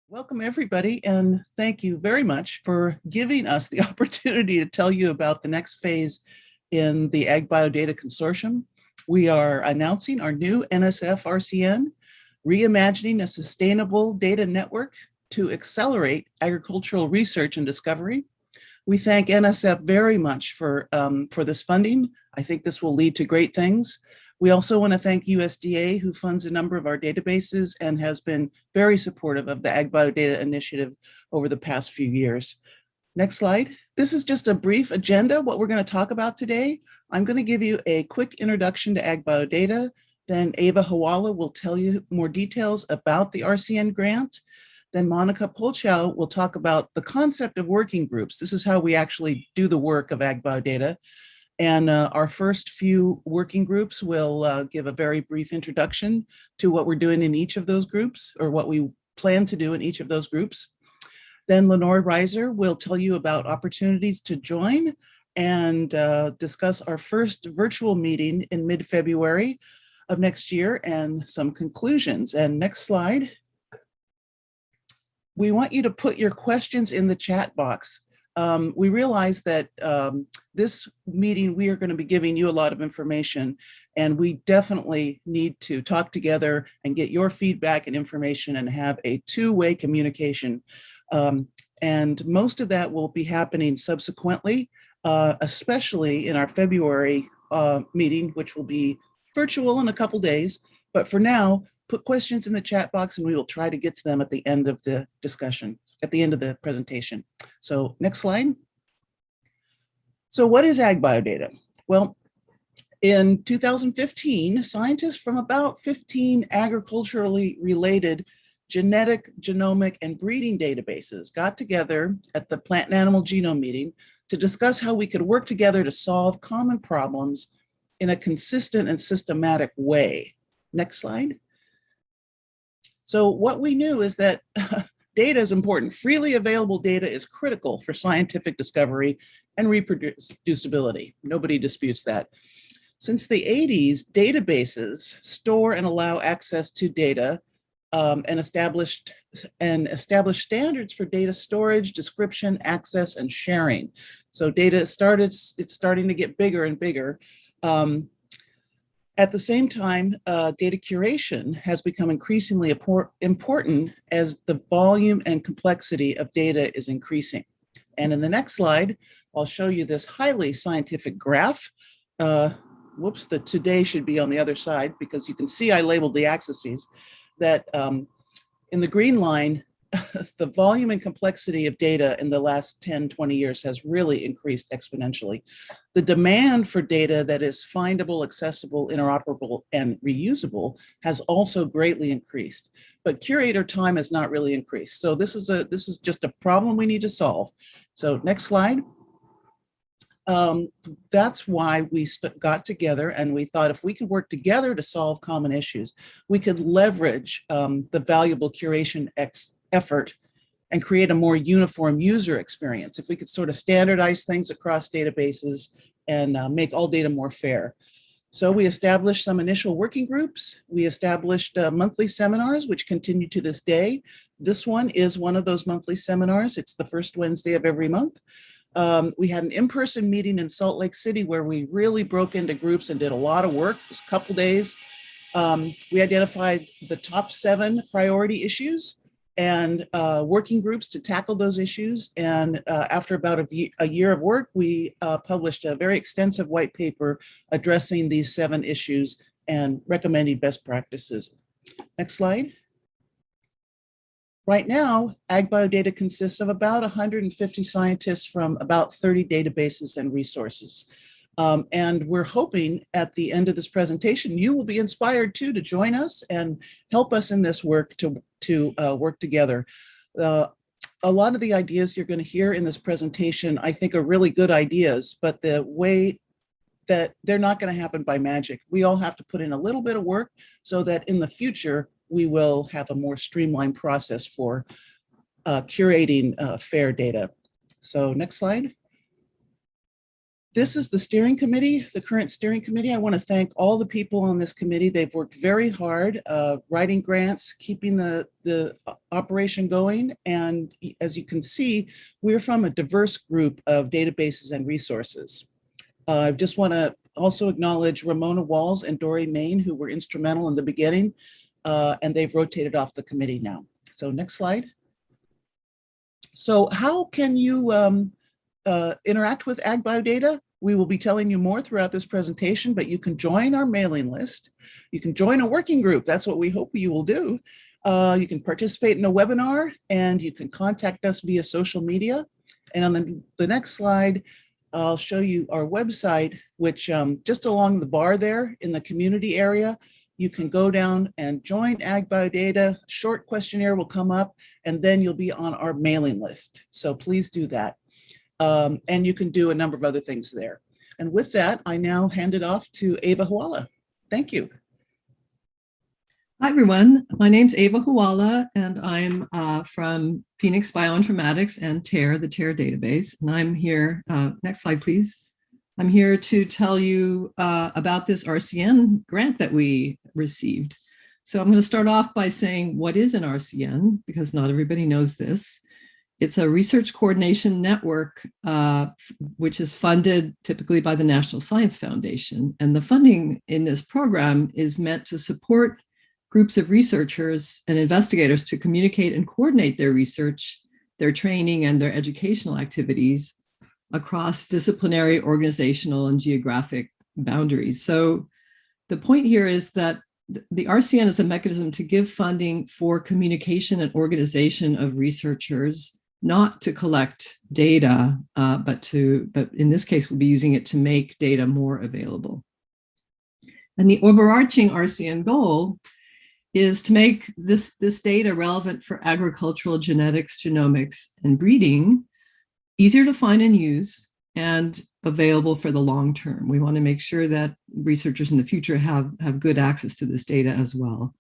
Welcome, everybody, and thank you very much for giving us the opportunity to tell you about the next phase in the AgBioData Consortium. We are announcing our new NSF-RCN, Reimagining a Sustainable Data Network to Accelerate Agricultural Research and Discovery. We thank NSF very much for this funding. I think this will lead to great things. We also want to thank USDA, who funds a number of our databases and has been very supportive of the AgBioData initiative over the past few years. Next slide. This is just a brief agenda, what we're going to talk about today. I'm going to give you a quick introduction to AgBioData. Then Ava Hawala will tell you more details about the RCN grant. Then Monica Polchow will talk about the concept of working groups. This is how we actually do the work of AgBioData. And our first few working groups will give a very brief introduction to what we're doing in each of those groups, or what we plan to do in each of those groups. Then Lenore Reiser will tell you about opportunities to join and discuss our first virtual meeting in mid-February of next year and some conclusions. And next slide. We want you to put your questions in the chat box. We realize that this meeting, we are going to be giving you a lot of information, and we definitely need to talk together and get your feedback and information and have a two-way communication. And most of that will be happening subsequently, especially in our February meeting, which will be virtual in a couple days. But for now, put questions in the chat box and we will try to get to them at the end of the discussion, at the end of the presentation. So next slide. So what is AgBioData? Well, in 2015, scientists from about 15 agriculturally related genetic, genomic, and breeding databases got together at the Plant and Animal Genome Meeting to discuss how we could work together to solve common problems in a consistent and systematic way. Next slide. So what we knew is that data is important. Freely available data is critical for scientific discovery and reproducibility. Nobody disputes that. Since the 80s, databases store and allow access to data and establish standards for data storage, description, access, and sharing. So data it's starting to get bigger and bigger. At the same time, data curation has become increasingly important as the volume and complexity of data is increasing. And in the next slide, I'll show you this highly scientific graph. Whoops, the today should be on the other side, because you can see I labeled the axes that in the green line, the volume and complexity of data in the last 10, 20 years has really increased exponentially. The demand for data that is findable, accessible, interoperable, and reusable has also greatly increased, but curator time has not really increased. So this is just a problem we need to solve. So next slide. That's why we got together and we thought if we could work together to solve common issues, we could leverage the valuable curation effort and create a more uniform user experience. If we could sort of standardize things across databases and make all data more fair. So we established some initial working groups. We established monthly seminars, which continue to this day. This one is one of those monthly seminars. It's the first Wednesday of every month. We had an in-person meeting in Salt Lake City where we really broke into groups and did a lot of work. It was a couple days. We identified the top 7 priority issues and working groups to tackle those issues. And after about a year of work, we published a very extensive white paper addressing these 7 issues and recommending best practices. Next slide. Right now, AgBioData consists of about 150 scientists from about 30 databases and resources. And we're hoping at the end of this presentation, you will be inspired too to join us and help us in this work to work together. A lot of the ideas you're going to hear in this presentation, I think, are really good ideas, but the way that they're not going to happen by magic. We all have to put in a little bit of work so that in the future, we will have a more streamlined process for curating fair data. So next slide. This is the steering committee, the current steering committee. I want to thank all the people on this committee. They've worked very hard, writing grants, keeping the operation going. And as you can see, we're from a diverse group of databases and resources. I just want to also acknowledge Ramona Walls and Dory Main, who were instrumental in the beginning, and they've rotated off the committee now. So next slide. So how can you interact with AgBioData? We will be telling you more throughout this presentation, but you can join our mailing list. You can join a working group. That's what we hope you will do. You can participate in a webinar, and you can contact us via social media. And on the next slide, I'll show you our website, which just along the bar there in the community area, you can go down and join AgBioData. Short questionnaire will come up, and then you'll be on our mailing list. So please do that. And you can do a number of other things there. And with that, I now hand it off to Ava Huala. Thank you. Hi, everyone. My name's Ava Huala, and I'm from Phoenix Bioinformatics and TARE, the TARE database. And I'm here, next slide, please. I'm here to tell you about this RCN grant that we received. So I'm going to start off by saying, what is an RCN? Because not everybody knows this. It's a research coordination network, which is funded typically by the National Science Foundation. And the funding in this program is meant to support groups of researchers and investigators to communicate and coordinate their research, their training, and their educational activities across disciplinary, organizational, and geographic boundaries. So the point here is that the RCN is a mechanism to give funding for communication and organization of researchers, not to collect data, but in this case, we'll be using it to make data more available. And the overarching RCN goal is to make this data relevant for agricultural genetics, genomics, and breeding easier to find and use and available for the long term. We want to make sure that researchers in the future have good access to this data as well.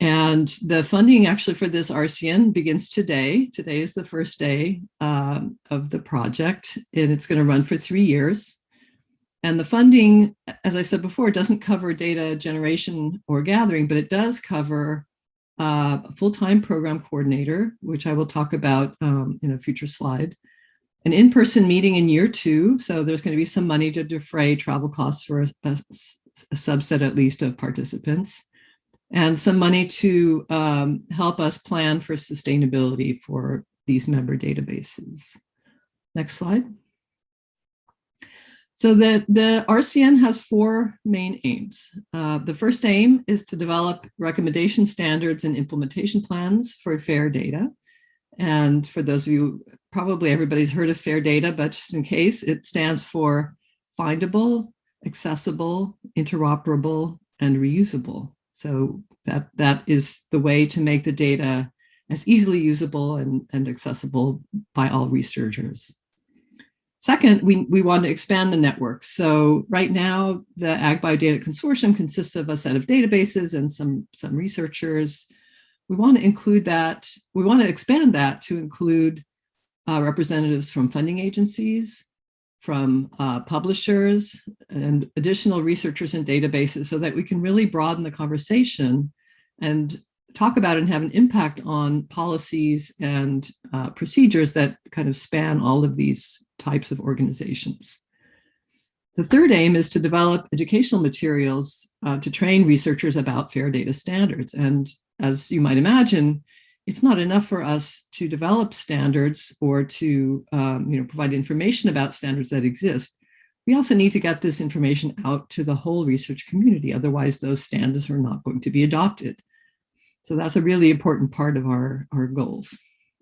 And the funding actually for this RCN begins today. Today is the first day of the project, and it's going to run for 3 years. And the funding, as I said before, doesn't cover data generation or gathering, but it does cover a full-time program coordinator, which I will talk about in a future slide, an in-person meeting in year 2. So there's going to be some money to defray travel costs for a subset, at least, of participants, and some money to help us plan for sustainability for these member databases. Next slide. So the RCN has 4 main aims. The first aim is to develop recommendation standards and implementation plans for FAIR data. And for those of you, probably everybody's heard of FAIR data, but just in case, it stands for findable, accessible, interoperable, and reusable. So that is the way to make the data as easily usable and accessible by all researchers. Second, we want to expand the network. So right now, the AgBioData Consortium consists of a set of databases and some researchers. We want to include that. We want to expand that to include representatives from funding agencies, from publishers, and additional researchers and databases, so that we can really broaden the conversation and talk about it and have an impact on policies and procedures that kind of span all of these types of organizations. The third aim is to develop educational materials to train researchers about FAIR data standards. And as you might imagine, it's not enough for us to develop standards or to provide information about standards that exist. We also need to get this information out to the whole research community. Otherwise, those standards are not going to be adopted. So that's a really important part of our goals.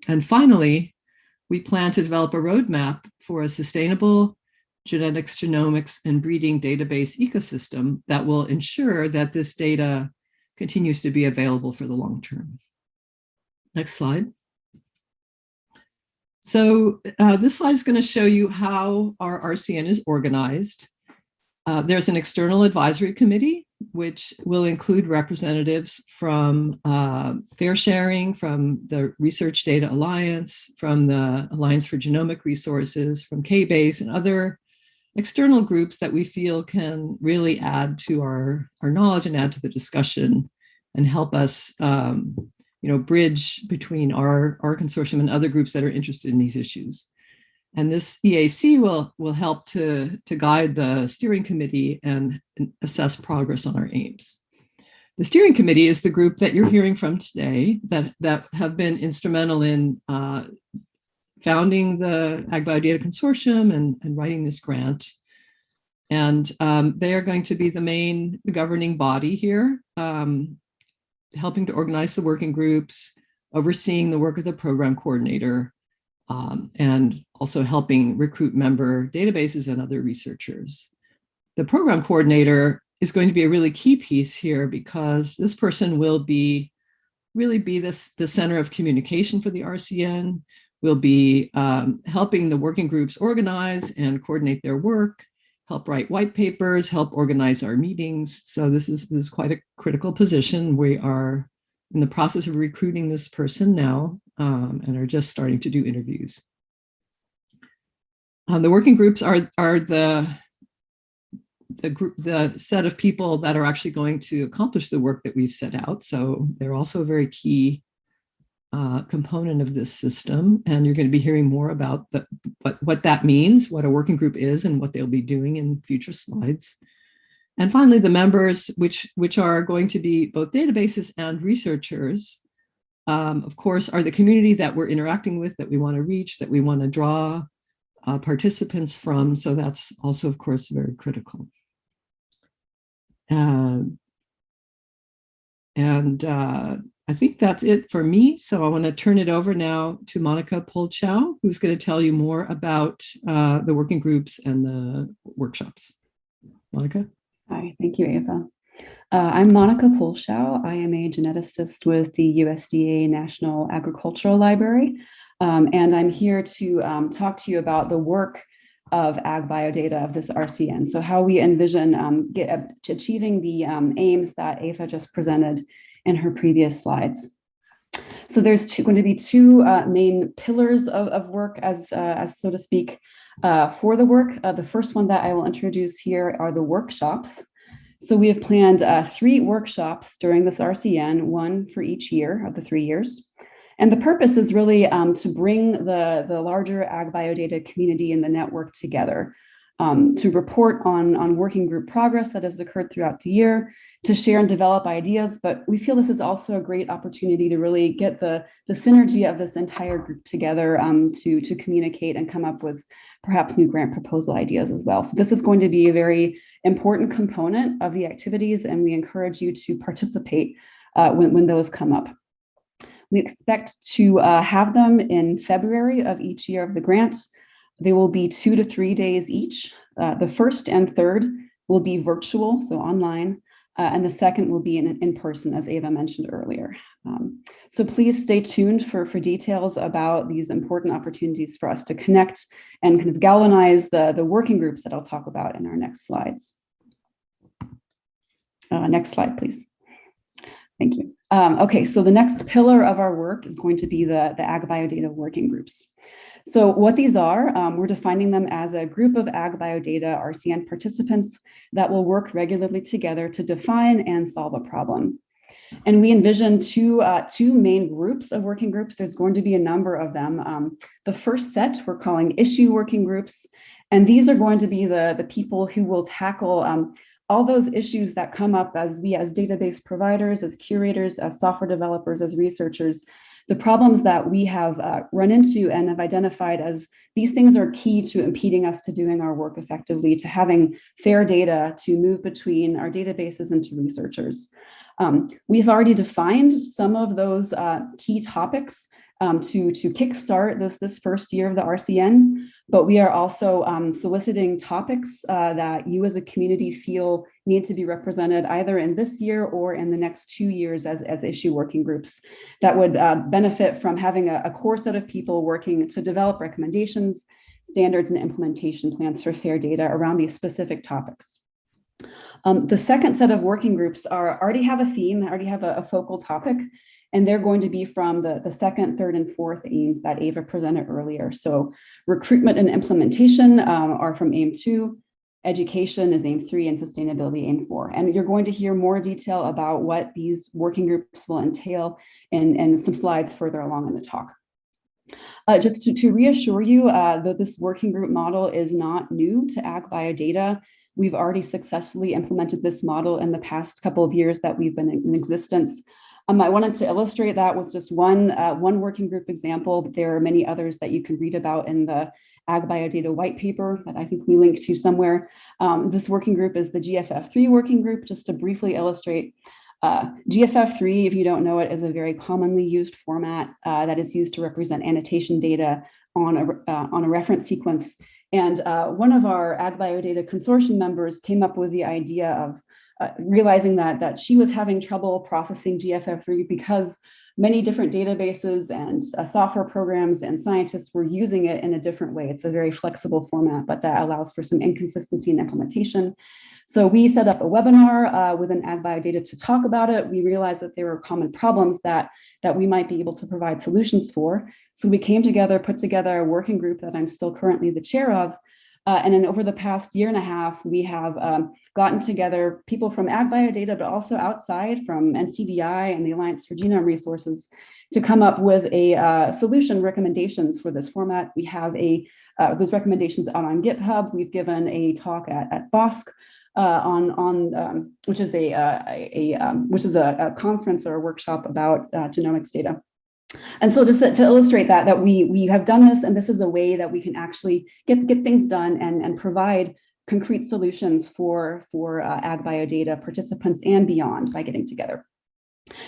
And finally, we plan to develop a roadmap for a sustainable genetics, genomics, and breeding database ecosystem that will ensure that this data continues to be available for the long term. Next slide. So this slide is going to show you how our RCN is organized. There's an external advisory committee, which will include representatives from FAIR Sharing, from the Research Data Alliance, from the Alliance for Genomic Resources, from KBase, and other external groups that we feel can really add to our knowledge and add to the discussion and help us bridge between our consortium and other groups that are interested in these issues. And this EAC will help to guide the steering committee and assess progress on our aims. The steering committee is the group that you're hearing from today that have been instrumental in founding the AgBioData Consortium and writing this grant. And they are going to be the main governing body here, helping to organize the working groups, overseeing the work of the program coordinator, and also helping recruit member databases and other researchers. The program coordinator is going to be a really key piece here because this person will really be the center of communication for the RCN, will be helping the working groups organize and coordinate their work, help write white papers, help organize our meetings. So this is quite a critical position. We are in the process of recruiting this person now and are just starting to do interviews. The working groups are the set of people that are actually going to accomplish the work that we've set out. So they're also a very key component of this system. And you're going to be hearing more about what that means, what a working group is, and what they'll be doing in future slides. And finally, the members, which are going to be both databases and researchers, of course, are the community that we're interacting with, that we want to reach, that we want to draw participants from. So that's also, of course, very critical. I think that's it for me. So I want to turn it over now to Monica Polchow, who's going to tell you more about the working groups and the workshops. Monica? Hi, thank you, Ava. I'm Monica Polchow. I am a geneticist with the USDA National Agricultural Library, and I'm here to talk to you about the work of AgBioData of this RCN. So how we envision achieving the aims that Ava just presented in her previous slides. So there's going to be two main pillars of work, as so to speak, for the work. The first one that I will introduce here are the workshops. So we have planned 3 workshops during this RCN, one for each year of the 3 years. And the purpose is really to bring the larger AgBioData community and the network together, to report on working group progress that has occurred throughout the year, to share and develop ideas. But we feel this is also a great opportunity to really get the synergy of this entire group together to communicate and come up with perhaps new grant proposal ideas as well. So this is going to be a very important component of the activities, and we encourage you to participate when those come up. We expect to have them in February of each year of the grant. They will be 2 to 3 days each. The first and third will be virtual, so online, and the second will be in person, as Ava mentioned earlier. So please stay tuned for details about these important opportunities for us to connect and kind of galvanize the working groups that I'll talk about in our next slides. Next slide, please. Thank you. Okay, so the next pillar of our work is going to be the AgBioData working groups. So what these are, we're defining them as a group of AgBioData RCN participants that will work regularly together to define and solve a problem. And we envision two main groups of working groups. There's going to be a number of them. The first set we're calling issue working groups, and these are going to be the people who will tackle all those issues that come up as database providers, as curators, as software developers, as researchers, the problems that we have run into and have identified as these things are key to impeding us to doing our work effectively, to having fair data to move between our databases and to researchers. We've already defined some of those key topics to kickstart this first year of the RCN, but we are also soliciting topics that you as a community feel need to be represented either in this year or in the next 2 years as issue working groups that would benefit from having a core set of people working to develop recommendations, standards, and implementation plans for fair data around these specific topics. The second set of working groups already have a theme, already have a focal topic, and they're going to be from the second, third, and fourth aims that Ava presented earlier. So recruitment and implementation are from aim 2, education is aim 3, and sustainability aim 4. And you're going to hear more detail about what these working groups will entail in some slides further along in the talk. Just to reassure you that this working group model is not new to AgBioData. We've already successfully implemented this model in the past couple of years that we've been in existence. I wanted to illustrate that with just one working group example, but there are many others that you can read about in the AgBioData white paper that I think we linked to somewhere. This working group is the GFF3 working group. Just to briefly illustrate, GFF3, if you don't know it, is a very commonly used format that is used to represent annotation data on a reference sequence. And one of our AgBioData consortium members came up with the idea of realizing that she was having trouble processing GFF3 because many different databases and software programs and scientists were using it in a different way. It's a very flexible format, but that allows for some inconsistency in implementation. So we set up a webinar within AgBioData to talk about it. We realized that there were common problems that we might be able to provide solutions for. So we came together, put together a working group that I'm still currently the chair of. And then over the past year and a half, we have gotten together people from AgBioData, but also outside from NCBI and the Alliance for Genome Resources to come up with a solution recommendations for this format. We have those recommendations out on GitHub. We've given a talk at BOSC which is a conference or a workshop about genomics data. And so just to illustrate that we have done this, and this is a way that we can actually get things done and provide concrete solutions for AgBioData participants and beyond by getting together.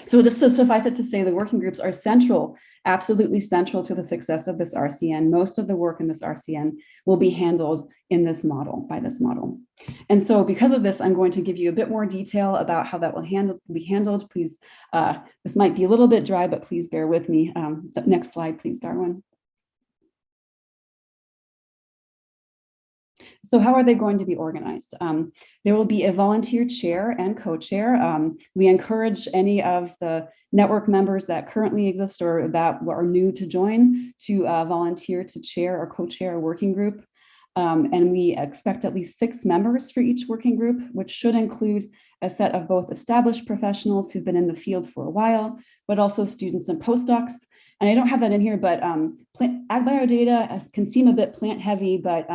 So just to suffice it to say, the working groups are central, absolutely central to the success of this RCN. Most of the work in this RCN will be handled in this model, by this model. And so because of this, I'm going to give you a bit more detail about how that will be handled. Please, this might be a little bit dry, but please bear with me. The next slide, please, Darwin. So how are they going to be organized? There will be a volunteer chair and co-chair. We encourage any of the network members that currently exist or that are new to join to volunteer to chair or co-chair a working group. And we expect at least 6 members for each working group, which should include a set of both established professionals who've been in the field for a while, but also students and postdocs. And I don't have that in here, but AgBioData can seem a bit plant heavy, but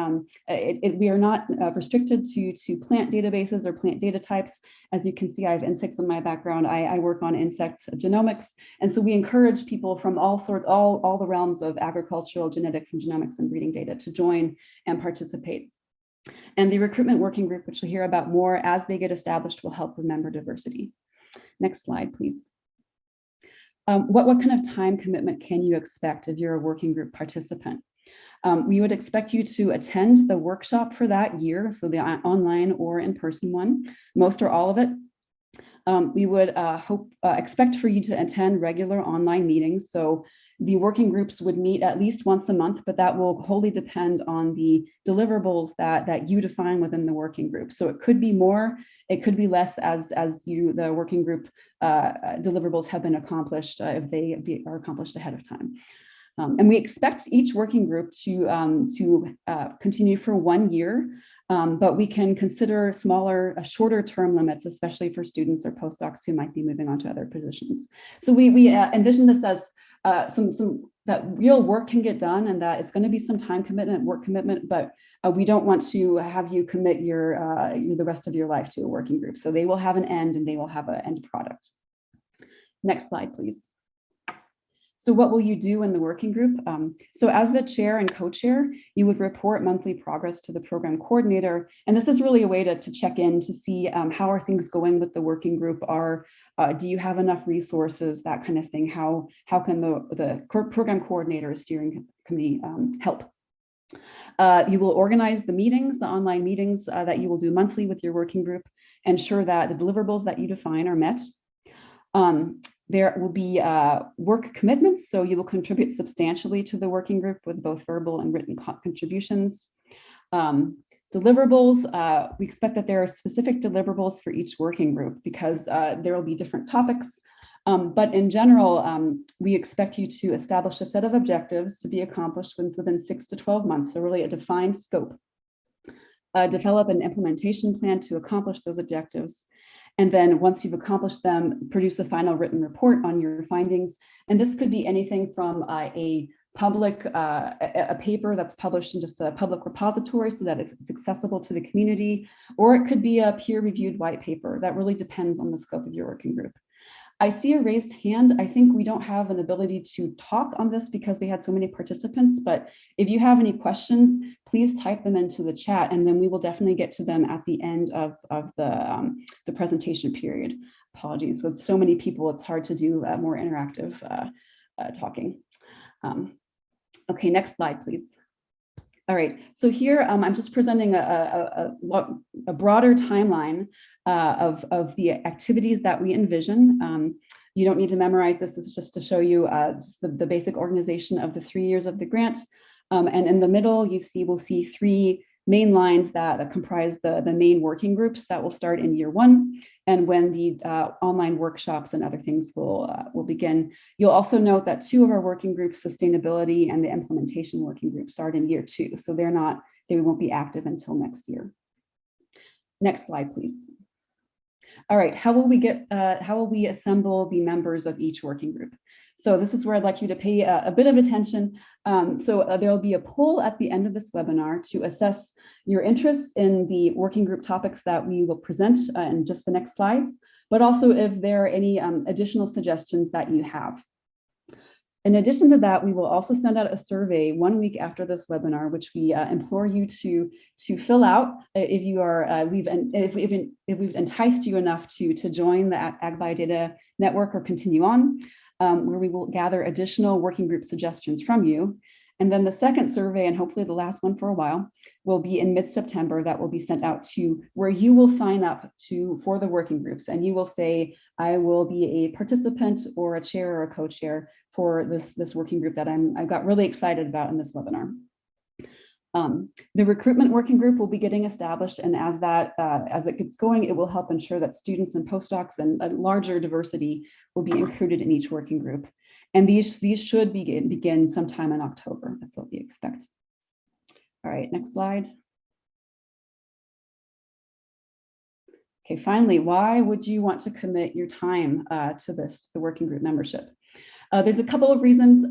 we are not restricted to plant databases or plant data types. As you can see, I have insects in my background. I work on insect genomics. And so we encourage people from all the realms of agricultural genetics and genomics and breeding data to join and participate. And the recruitment working group, which you'll hear about more as they get established, will help with member diversity. Next slide, please. What kind of time commitment can you expect if you're a working group participant? We would expect you to attend the workshop for that year, so the online or in-person one, most or all of it. We would expect for you to attend regular online meetings. So the working groups would meet at least once a month, but that will wholly depend on the deliverables that you define within the working group. So it could be more, it could be less as the working group deliverables have been accomplished if they are accomplished ahead of time. And we expect each working group to continue for 1 year, but we can consider shorter term limits, especially for students or postdocs who might be moving on to other positions. So we envision this as that real work can get done, and that it's going to be some time commitment, work commitment, but we don't want to have you commit the rest of your life to a working group. So they will have an end, and they will have an end product. Next slide, please. So what will you do in the working group? So as the chair and co-chair, you would report monthly progress to the program coordinator. And this is really a way to check in to see how are things going with the working group. Do you have enough resources, that kind of thing? How can the program coordinator or steering committee help? You will organize the meetings, the online meetings that you will do monthly with your working group, ensure that the deliverables that you define are met. There will be work commitments, so you will contribute substantially to the working group with both verbal and written contributions. Deliverables, we expect that there are specific deliverables for each working group because there will be different topics. But in general, we expect you to establish a set of objectives to be accomplished within 6 to 12 months, so really a defined scope. develop an implementation plan to accomplish those objectives. And then once you've accomplished them, produce a final written report on your findings. And this could be anything from a paper that's published in just a public repository so that it's accessible to the community, or it could be a peer-reviewed white paper. That really depends on the scope of your working group. I see a raised hand. I think we don't have an ability to talk on this because we had so many participants, but if you have any questions, please type them into the chat, and then we will definitely get to them at the end of the presentation period. Apologies, with so many people, it's hard to do more interactive talking. Okay, next slide, please. All right, so here I'm just presenting a broader timeline of the activities that we envision. You don't need to memorize this. This is just to show you just the basic organization of the 3 years of the grant. And in the middle, we'll see 3 main lines that comprise the main working groups that will start in year 1, and when the online workshops and other things will begin. You'll also note that 2 of our working groups, sustainability and the implementation working group, start in year 2, so they won't be active until next year. Next slide, please. All right, how will we assemble the members of each working group? So this is where I'd like you to pay a bit of attention. There'll be a poll at the end of this webinar to assess your interest in the working group topics that we will present in just the next slides, but also if there are any additional suggestions that you have. In addition to that, we will also send out a survey 1 week after this webinar, which we implore you to fill out if you are if we've enticed you enough to join the AgBioData network or continue on, where we will gather additional working group suggestions from you. And then the second survey, and hopefully the last one for a while, will be in mid-September. That will be sent out to where you will sign up for the working groups, and you will say, I will be a participant or a chair or a co-chair for this working group that I got really excited about in this webinar. The recruitment working group will be getting established, and as it gets going, it will help ensure that students and postdocs and a larger diversity will be included in each working group. And these should begin sometime in October. That's what we expect. All right, next slide. Okay, finally, why would you want to commit your time to the working group membership? There's a couple of reasons.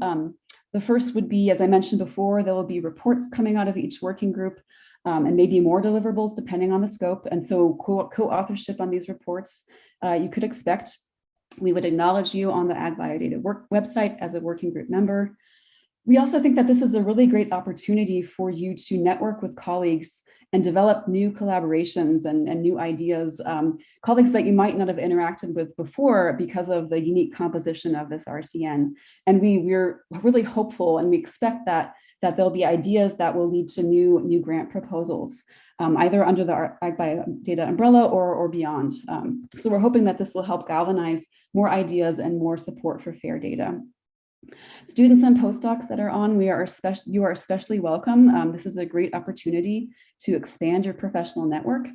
The first would be, as I mentioned before, there will be reports coming out of each working group and maybe more deliverables depending on the scope. And so co-authorship on these reports, you could expect. We would acknowledge you on the AgBioData website as a working group member. We also think that this is a really great opportunity for you to network with colleagues and develop new collaborations and new ideas, colleagues that you might not have interacted with before because of the unique composition of this RCN. And we're really hopeful, and we expect that there'll be ideas that will lead to new grant proposals, either under the AgBioData umbrella or beyond. So we're hoping that this will help galvanize more ideas and more support for fair data. Students and postdocs that are on, you are especially welcome. This is a great opportunity to expand your professional network.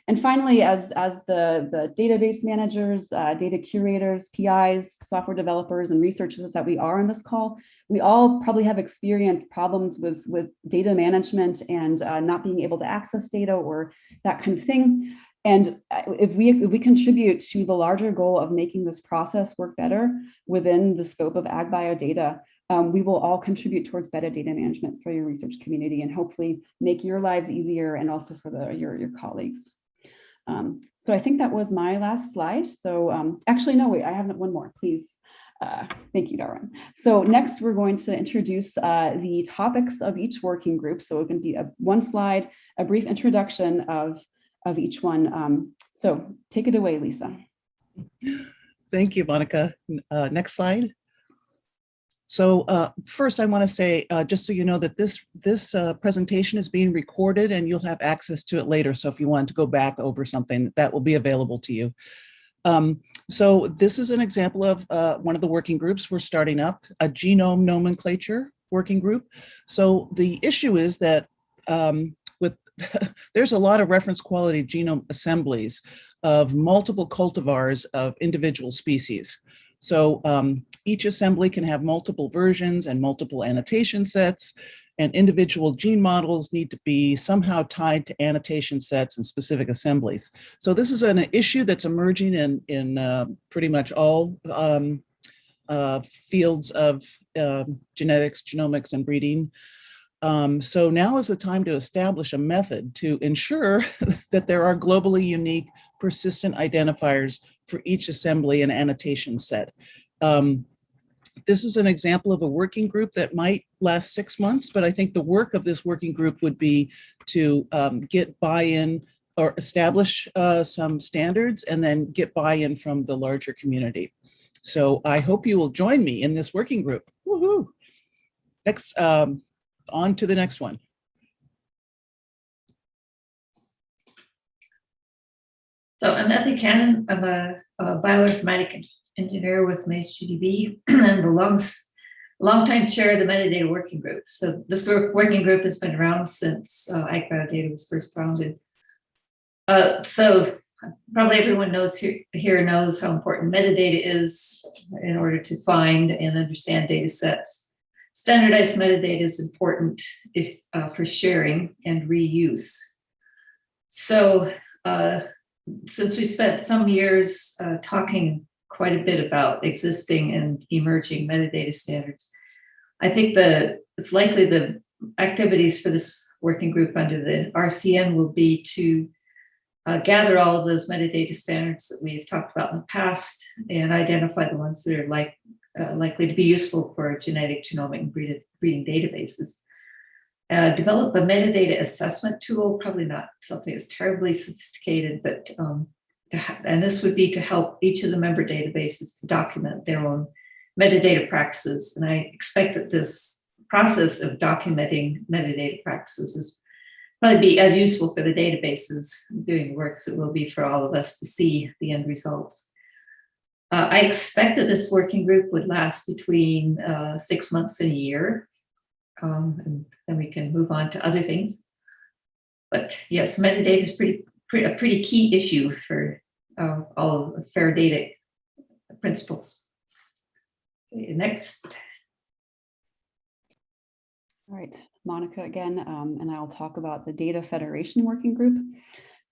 And finally, as the database managers, data curators, PIs, software developers, and researchers that we are on this call, we all probably have experienced problems with data management and not being able to access data or that kind of thing. And if we contribute to the larger goal of making this process work better within the scope of AgBioData, we will all contribute towards better data management for your research community and hopefully make your lives easier and also for your colleagues. So I think that was my last slide. So actually, no, wait, I have one more, please. Thank you, Darwin. So next, we're going to introduce the topics of each working group. So it can be one slide, a brief introduction of each one. So take it away, Lisa. Thank you, Monica. Next slide. So first, I want to say, just so you know, that this presentation is being recorded and you'll have access to it later. So if you want to go back over something, that will be available to you. So this is an example of one of the working groups we're starting up, a genome nomenclature working group. So the issue is that there's a lot of reference quality genome assemblies of multiple cultivars of individual species. So each assembly can have multiple versions and multiple annotation sets. and individual gene models need to be somehow tied to annotation sets and specific assemblies. So this is an issue that's emerging in pretty much all fields of genetics, genomics, and breeding. So now is the time to establish a method to ensure that there are globally unique persistent identifiers for each assembly and annotation set. This is an example of a working group that might last 6 months, but I think the work of this working group would be to get buy-in or establish some standards and then get buy-in from the larger community. So I hope you will join me in this working group. Woohoo! Next, on to the next one. So I'm Ethy Cannon. I'm a bioinformatic engineer with Mace GDB and the longtime chair of the Metadata Working Group. So this working group has been around since AgBioData was first founded. So probably everyone here knows how important metadata is in order to find and understand data sets. Standardized metadata is important for sharing and reuse. So since we spent some years talking quite a bit about existing and emerging metadata standards, I think it's likely the activities for this working group under the RCN will be to gather all of those metadata standards that we've talked about in the past and identify the ones that are likely to be useful for genetic, genomic, and breeding databases. Develop a metadata assessment tool, probably not something that's terribly sophisticated, but and this would be to help each of the member databases to document their own metadata practices. And I expect that this process of documenting metadata practices is probably be as useful for the databases doing the work as it will be for all of us to see the end results. I expect that this working group would last between 6 months and a year, and then we can move on to other things. But yes, metadata is a pretty key issue for all of fair data principles. Okay, next. All right, Monica again, and I'll talk about the Data Federation Working Group.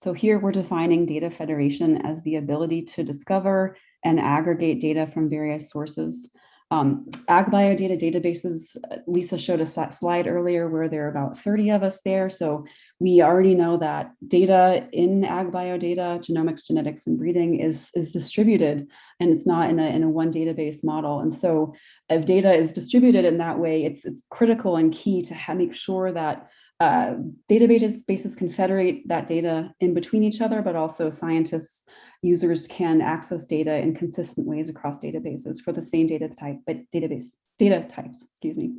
So here we're defining data federation as the ability to discover and aggregate data from various sources. AgBioData databases, Lisa showed a slide earlier where there are about 30 of us there. So we already know that data in AgBioData, genomics, genetics, and breeding is distributed, and it's not in a one database model. And so if data is distributed in that way, it's critical and key to make sure that databases can federate that data in between each other, but also scientists, users can access data in consistent ways across databases for the same data types, excuse me.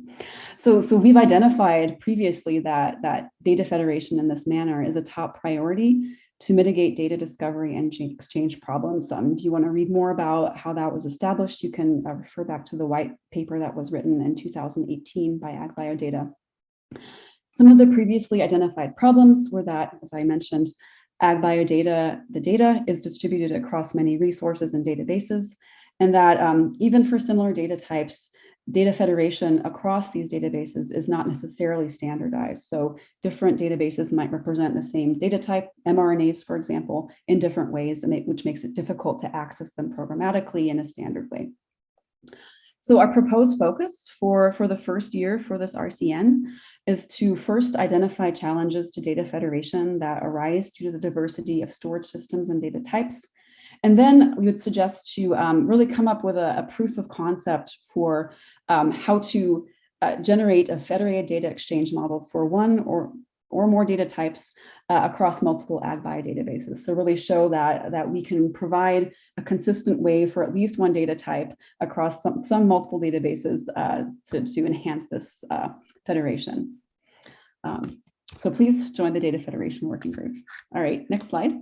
So we've identified previously that data federation in this manner is a top priority to mitigate data discovery and exchange problems. If you want to read more about how that was established, you can refer back to the white paper that was written in 2018 by AgBioData. Some of the previously identified problems were that, as I mentioned, AgBioData, the data is distributed across many resources and databases, and that even for similar data types, data federation across these databases is not necessarily standardized. So different databases might represent the same data type, mRNAs, for example, in different ways, which makes it difficult to access them programmatically in a standard way. So our proposed focus for the first year for this RCN is to first identify challenges to data federation that arise due to the diversity of storage systems and data types. And then we would suggest to really come up with a proof of concept for how to generate a federated data exchange model for one or more data types across multiple AgBio databases. So really show that we can provide a consistent way for at least one data type across some multiple databases to enhance this federation. So please join the Data Federation Working Group. All right, next slide.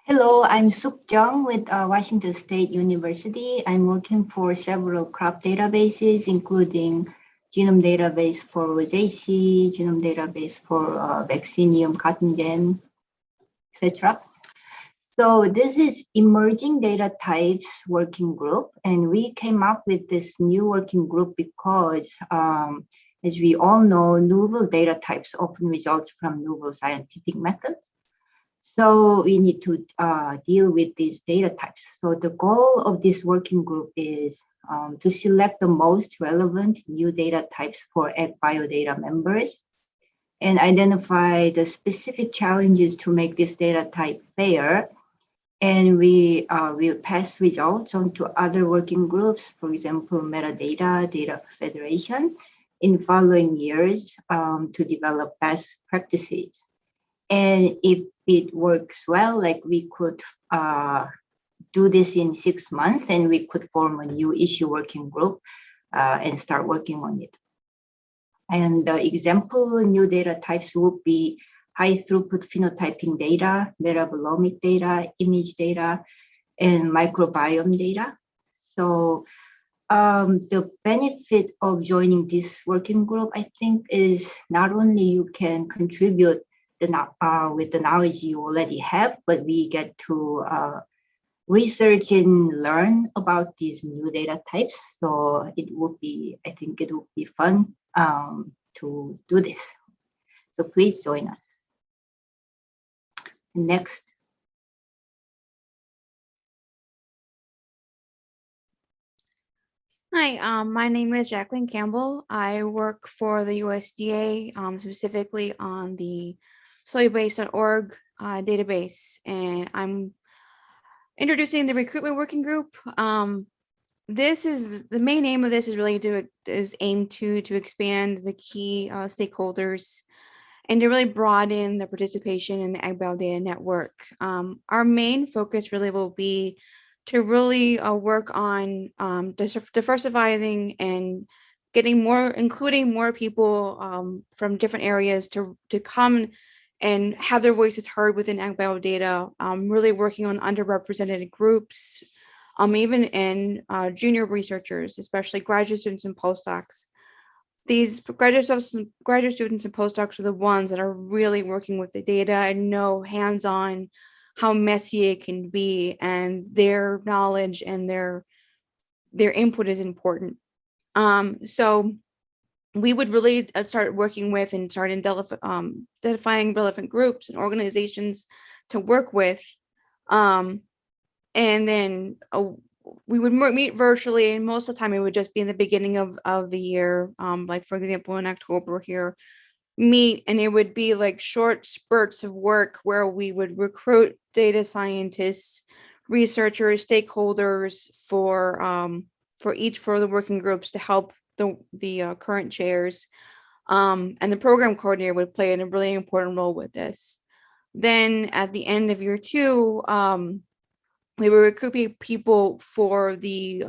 Hello, I'm Suk Jung with Washington State University. I'm working for several crop databases, including genome database for rosaceae, genome database for Vaccinium cottongen, etc. So this is emerging data types working group, and we came up with this new working group because, as we all know, novel data types often result from novel scientific methods. So we need to deal with these data types. So the goal of this working group is to select the most relevant new data types for AgBioData members and identify the specific challenges to make this data type fair. And we will pass results on to other working groups, for example, Metadata, Data Federation, in following years to develop best practices. And if it works well, like we could do this in 6 months, and we could form a new issue working group and start working on it. And the example new data types would be high throughput phenotyping data, metabolomic data, image data, and microbiome data. So the benefit of joining this working group, I think, is not only you can contribute with the knowledge you already have, but we get to research and learn about these new data types. So it would be, I think it would be fun to do this. So please join us. Next. Hi, my name is Jacqueline Campbell. I work for the USDA, specifically on the soybase.org database, and I'm introducing the recruitment working group. This is the main aim of this is really is aimed to expand the key stakeholders and to really broaden the participation in the AgBioData network. Our main focus really will be to really work on diversifying and including more people from different areas to come and have their voices heard within AgBioData, really working on underrepresented groups, even in junior researchers, especially graduate students and postdocs. These graduate students and postdocs are the ones that are really working with the data and know hands-on how messy it can be, and their knowledge and their input is important. So we would really start working with and start identifying relevant groups and organizations to work with. And then we would meet virtually, and most of the time it would just be in the beginning of the year. Like for example, in October here, meet, and it would be like short spurts of work where we would recruit data scientists, researchers, stakeholders for the working groups to help the current chairs, and the program coordinator would play a really important role with this. Then at the end of year 2, we would recruit people for the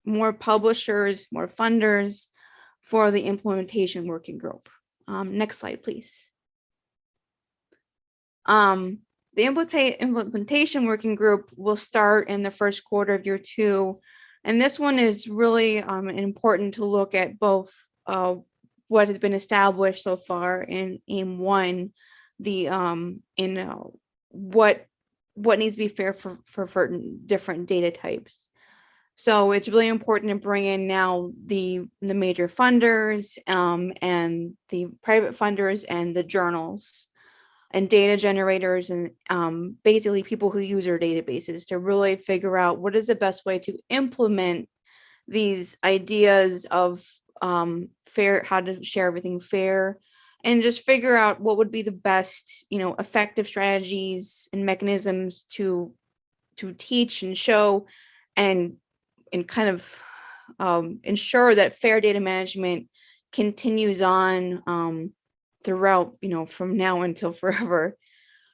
more publishers, more funders for the implementation working group. Next slide, please. The implementation working group will start in the first quarter of year 2. And this one is really important to look at both what has been established so far in AIM 1, what needs to be fair for different data types. So it's really important to bring in now the major funders and the private funders and the journals and data generators and basically people who use our databases to really figure out what is the best way to implement these ideas of fair, how to share everything fair, and just figure out what would be the best, effective strategies and mechanisms to teach and show and kind of ensure that fair data management continues on throughout, from now until forever,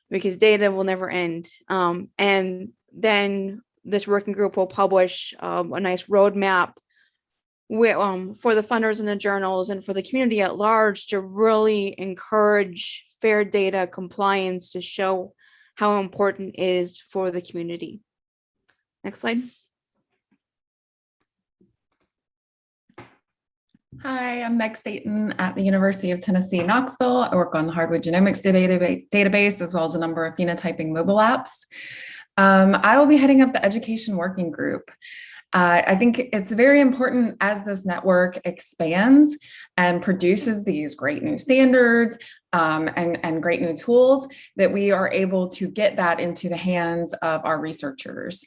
because data will never end. And then this working group will publish a nice roadmap for the funders and the journals and for the community at large to really encourage fair data compliance to show how important it is for the community. Next slide. Hi, I'm Meg Staten at the University of Tennessee, Knoxville. I work on the hardwood genomics database as well as a number of phenotyping mobile apps. I will be heading up the education working group. I think it's very important as this network expands and produces these great new standards and great new tools that we are able to get that into the hands of our researchers.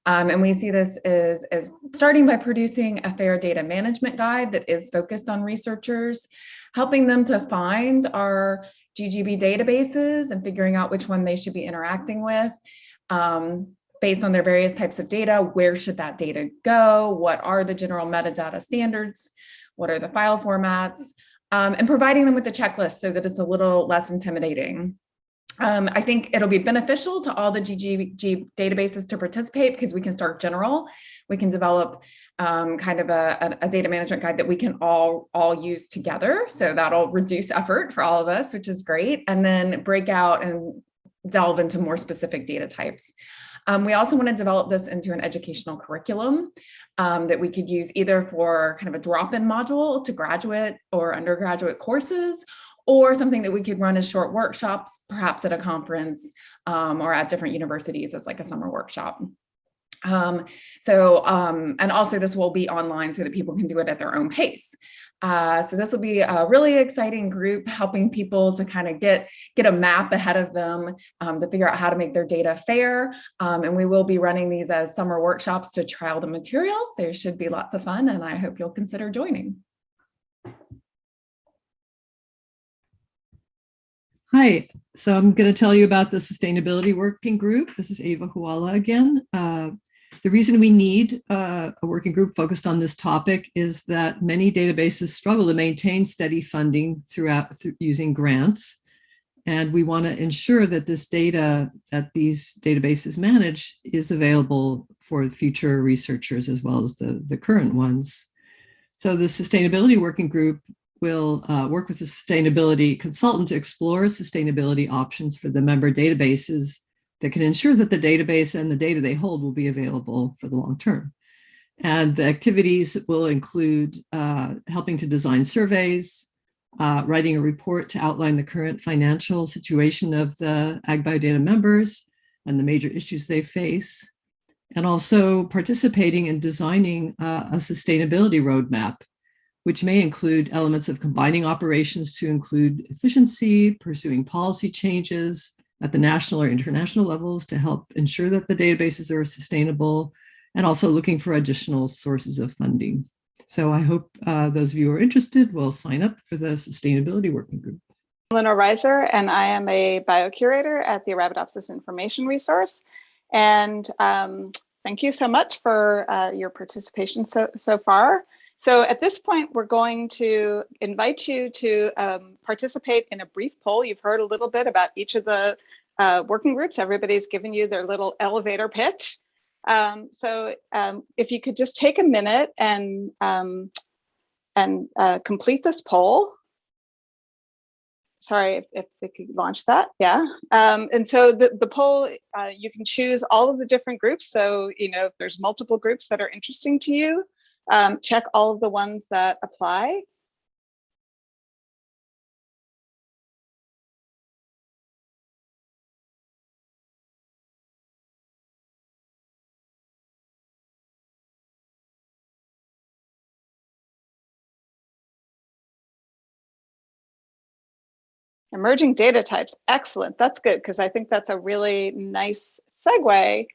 And we see this as starting by producing a fair data management guide that is focused on researchers, helping them to find our GGB databases and figuring out which one they should be interacting with. Based on their various types of data, where should that data go? What are the general metadata standards? What are the file formats? And providing them with a checklist so that it's a little less intimidating. I think it'll be beneficial to all the GGB databases to participate because we can start general. We can develop kind of a data management guide that we can all use together. So that'll reduce effort for all of us, which is great. And then break out and delve into more specific data types. We also want to develop this into an educational curriculum that we could use either for kind of a drop-in module to graduate or undergraduate courses, or something that we could run as short workshops, perhaps at a conference or at different universities as like a summer workshop. And also this will be online so that people can do it at their own pace. So this will be a really exciting group helping people to kind of get a map ahead of them to figure out how to make their data fair. And we will be running these as summer workshops to trial the materials. So it should be lots of fun, and I hope you'll consider joining. Hi, so I'm going to tell you about the Sustainability Working Group. This is Ava Huala again. The reason we need a working group focused on this topic is that many databases struggle to maintain steady funding through using grants. And we want to ensure that this data that these databases manage is available for future researchers as well as the current ones. So the Sustainability Working Group will work with a sustainability consultant to explore sustainability options for the member databases that can ensure that the database and the data they hold will be available for the long term. And the activities will include helping to design surveys, writing a report to outline the current financial situation of the AgBioData members and the major issues they face, and also participating in designing a sustainability roadmap, which may include elements of combining operations to include efficiency, pursuing policy changes at the national or international levels to help ensure that the databases are sustainable, and also looking for additional sources of funding. So I hope those of you who are interested will sign up for the Sustainability Working Group. I'm Lenore Reiser, and I am a biocurator at the Arabidopsis Information Resource. And thank you so much for your participation so far. So at this point, we're going to invite you to participate in a brief poll. You've heard a little bit about each of the working groups. Everybody's given you their little elevator pitch. So if you could just take a minute and complete this poll. Sorry, if they could launch that, yeah. And so the poll, you can choose all of the different groups. So, you know, if there's multiple groups that are interesting to you, check all of the ones that apply. Emerging data types, excellent. That's good, because I think that's a really nice segue,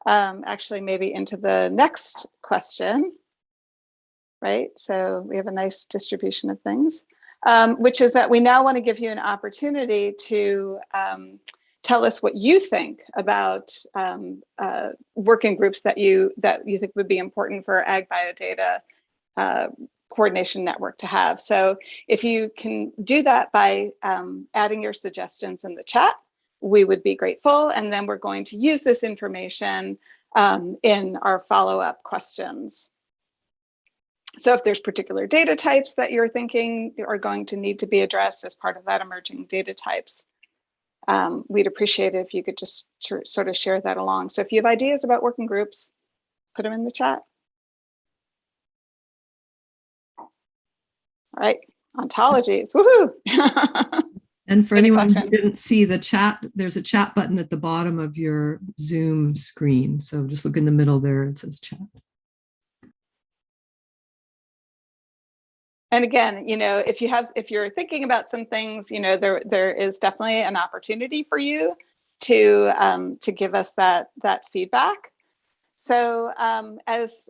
actually maybe into the next question, right? So we have a nice distribution of things, which is that we now want to give you an opportunity to tell us what you think about working groups that you think would be important for AgBioData coordination network to have. So if you can do that by adding your suggestions in the chat, we would be grateful. And then we're going to use this information in our follow-up questions. So if there's particular data types that you're thinking are going to need to be addressed as part of that emerging data types, we'd appreciate it if you could just sort of share that along. So if you have ideas about working groups, put them in the chat. All right, ontologies, woohoo! And for Any anyone who questions? didn't see the chat, there's a chat button at the bottom of your Zoom screen. So just look in the middle there, it says chat. And again, if you're thinking about some things, there is definitely an opportunity for you to give us that feedback. So as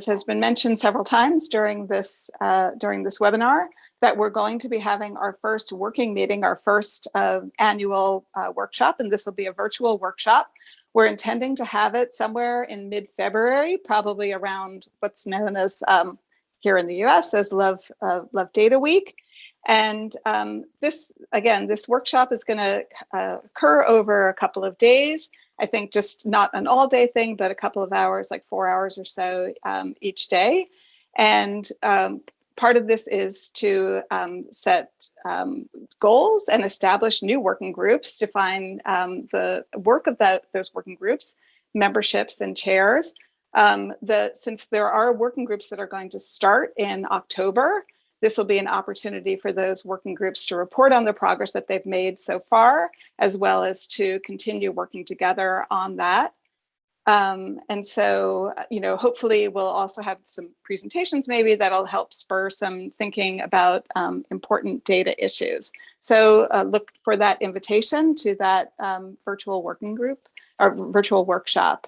has been mentioned several times during this webinar, that we're going to be having our first working meeting, our first annual workshop, and this will be a virtual workshop. We're intending to have it somewhere in mid-February, probably around what's known as here in the US as Love Data Week. And this workshop is going to occur over a couple of days. I think just not an all-day thing, but a couple of hours, like 4 hours or so each day. And part of this is to set goals and establish new working groups, define the work of those working groups, memberships and chairs. Since there are working groups that are going to start in October, this will be an opportunity for those working groups to report on the progress that they've made so far, as well as to continue working together on that. And so, hopefully we'll also have some presentations maybe that'll help spur some thinking about important data issues. So look for that invitation to that virtual working group or virtual workshop.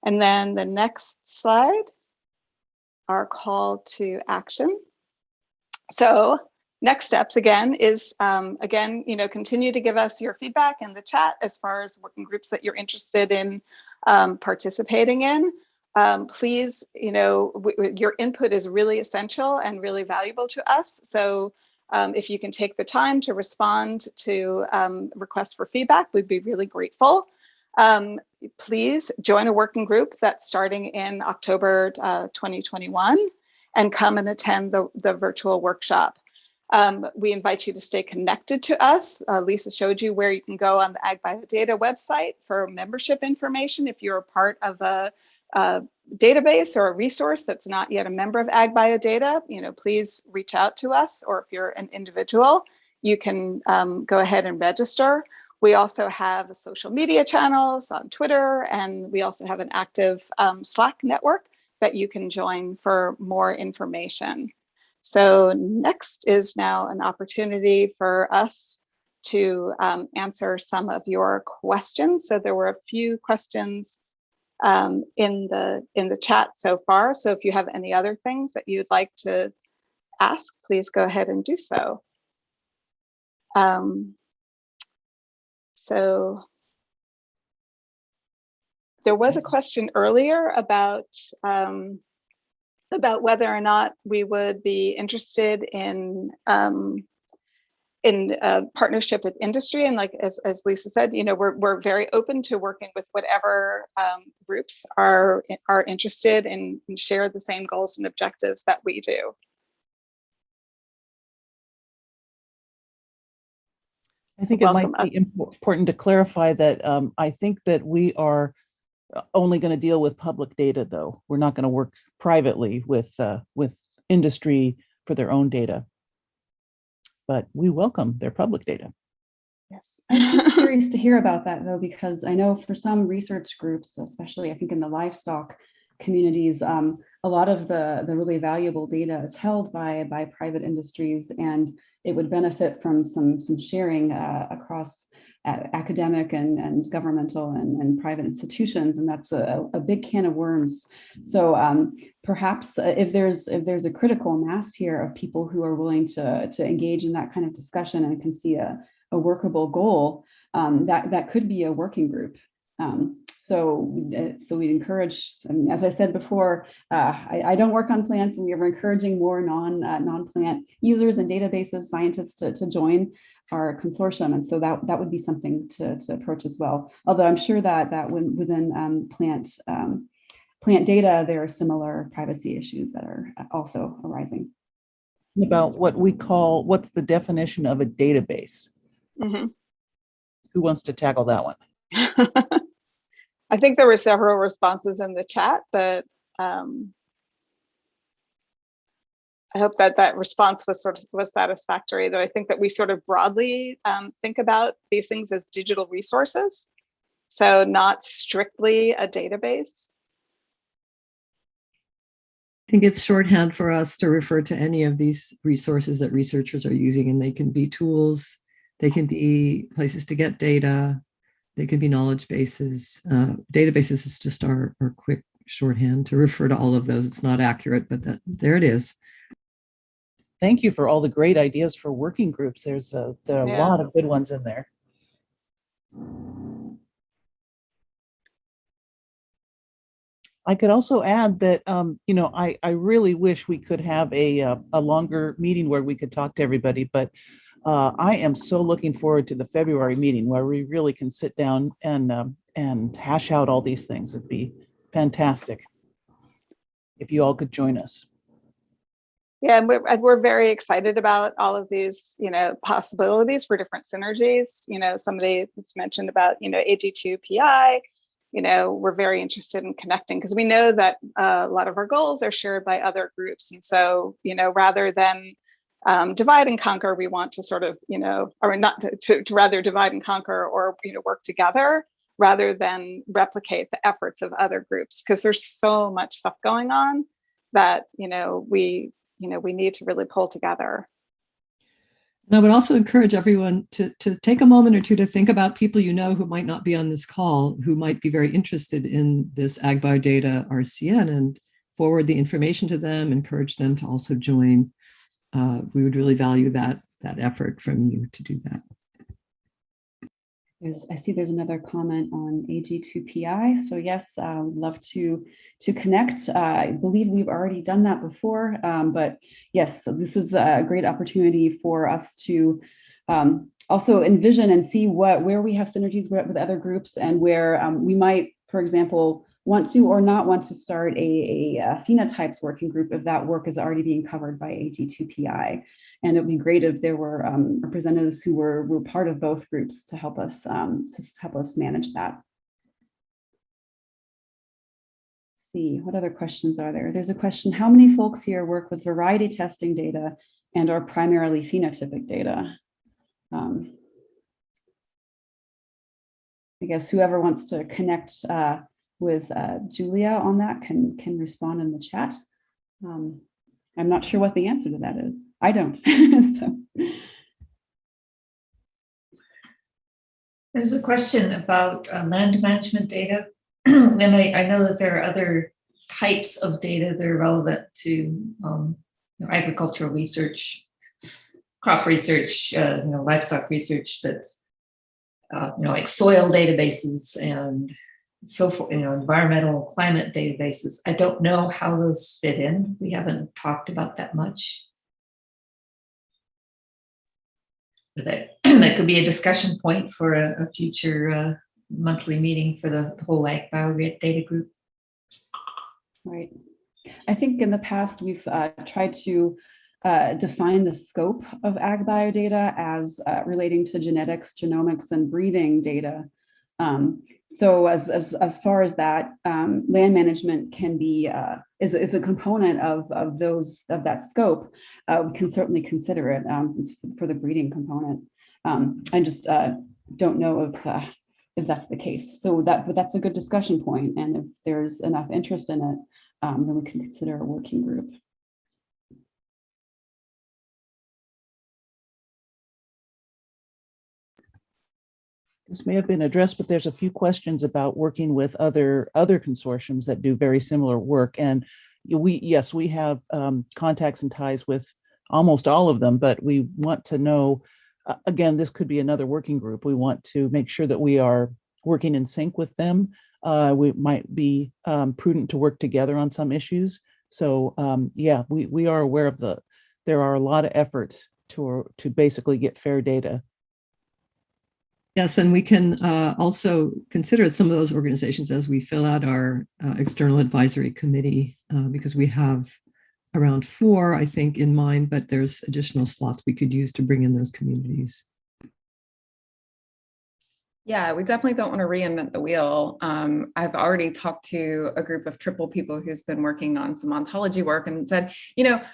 And then the next slide, our call to action. So next steps again is, continue to give us your feedback in the chat as far as working groups that you're interested in participating in. Please, your input is really essential and really valuable to us. So if you can take the time to respond to requests for feedback, we'd be really grateful. Please join a working group that's starting in October 2021 and come and attend the virtual workshop. We invite you to stay connected to us. Lisa showed you where you can go on the AgBioData website for membership information. If you're a part of a database or a resource that's not yet a member of AgBioData, please reach out to us, or if you're an individual, you can go ahead and register. We also have social media channels on Twitter, and we also have an active Slack network that you can join for more information. So next is now an opportunity for us to answer some of your questions. So there were a few questions in the chat so far. So if you have any other things that you'd like to ask, please go ahead and do so. So there was a question earlier about whether or not we would be interested in partnership with industry. And like as Lisa said, we're very open to working with whatever groups are interested in and share the same goals and objectives that we do. I think it might be important to clarify that I think that we are only going to deal with public data, though. We're not going to work privately with industry for their own data, but we welcome their public data. Yes, I'm curious to hear about that, though, because I know for some research groups, especially I think in the livestock communities, a lot of the really valuable data is held by private industries, and it would benefit from some sharing across academic and governmental and private institutions, and that's a big can of worms. So perhaps if there's a critical mass here of people who are willing to engage in that kind of discussion and can see a workable goal, that could be a working group. So we encourage, as I said before, I don't work on plants, and we are encouraging more non-plant users and databases, scientists to join our consortium. And so that would be something to approach as well. Although I'm sure that within plant data, there are similar privacy issues that are also arising. About what's the definition of a database? Mm-hmm. Who wants to tackle that one? I think there were several responses in the chat, but I hope that that response was satisfactory, though I think that we sort of broadly think about these things as digital resources, so not strictly a database. I think it's shorthand for us to refer to any of these resources that researchers are using, and they can be tools, they can be places to get data, they can be knowledge bases. Databases is just our quick shorthand to refer to all of those. It's not accurate, but there it is. Thank you for all the great ideas for working groups. There are a lot of good ones in there. I could also add that, I really wish we could have a longer meeting where we could talk to everybody, but I am so looking forward to the February meeting where we really can sit down and hash out all these things. It'd be fantastic if you all could join us. Yeah, and we're very excited about all of these, possibilities for different synergies. Somebody that's mentioned about, AG2PI. We're very interested in connecting because we know that a lot of our goals are shared by other groups. And so, rather than divide and conquer, we want to sort of, or not to rather divide and conquer or, work together rather than replicate the efforts of other groups, because there's so much stuff going on that, we need to really pull together. And I would also encourage everyone to take a moment or two to think about people who might not be on this call, who might be very interested in this AgBioData RCN, and forward the information to them, encourage them to also join. We would really value that effort from you to do that. I see there's another comment on AG2PI. So yes, I would love to connect. I believe we've already done that before, but yes, so this is a great opportunity for us to also envision and see where we have synergies with other groups, and where we might, for example, want to or not want to start a phenotypes working group if that work is already being covered by AG2PI. And it would be great if there were representatives who were part of both groups to help us manage that. Let's see, what other questions are there? There's a question: how many folks here work with variety testing data and are primarily phenotypic data? I guess whoever wants to connect with Julia on that can respond in the chat. I'm not sure what the answer to that is. I don't. So. There's a question about land management data. And I know that there are other types of data that are relevant to agricultural research, crop research, livestock research, that's like soil databases and so forth, environmental climate databases. I don't know how those fit in. We haven't talked about that much. That could be a discussion point for a future monthly meeting for the whole AgBioData group. Right. I think in the past we've tried to define the scope of AgBioData as relating to genetics, genomics, and breeding data. So as far as that, land management can be is a component of that scope. We can certainly consider it for the breeding component. I just don't know if that's the case. So but that's a good discussion point, and if there's enough interest in it, then we can consider a working group. This may have been addressed, but there's a few questions about working with other consortiums that do very similar work. And we have contacts and ties with almost all of them, but we want to know, again, this could be another working group. We want to make sure that we are working in sync with them. We might be prudent to work together on some issues. So we are aware of there are a lot of efforts to basically get fair data. Yes, and we can also consider some of those organizations as we fill out our external advisory committee, because we have around 4, I think, in mind, but there's additional slots we could use to bring in those communities. Yeah, we definitely don't want to reinvent the wheel. I've already talked to a group of triple people who's been working on some ontology work and said,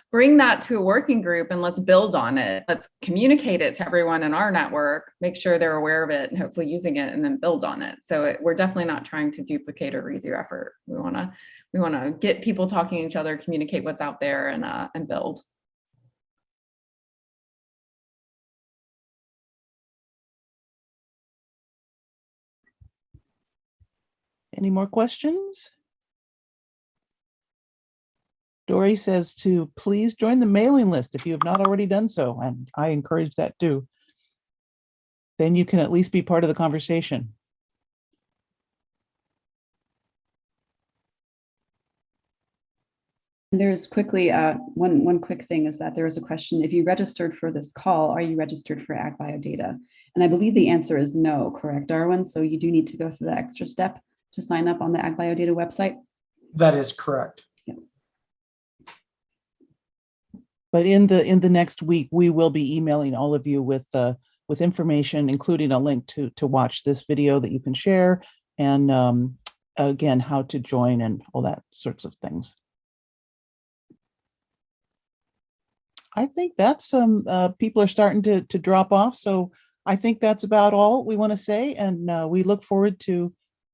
bring that to a working group and let's build on it. Let's communicate it to everyone in our network, make sure they're aware of it and hopefully using it, and then build on it. So we're definitely not trying to duplicate or redo effort. We want to get people talking to each other, communicate what's out there, and build. Any more questions? Dory says to please join the mailing list if you have not already done so, and I encourage that too. Then you can at least be part of the conversation. There's quickly one quick thing is that there was a question: if you registered for this call, are you registered for AgBioData? And I believe the answer is no, correct, Darwin? So you do need to go through the extra step to sign up on the AgBioData website? That is correct. Yes. But in the next week, we will be emailing all of you with information, including a link to watch this video that you can share, and again, how to join and all that sorts of things. I think that's some people are starting to drop off. So I think that's about all we want to say. And we look forward to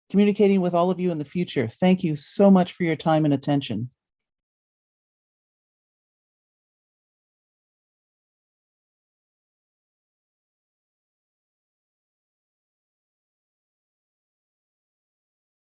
communicating with all of you in the future. Thank you so much for your time and attention.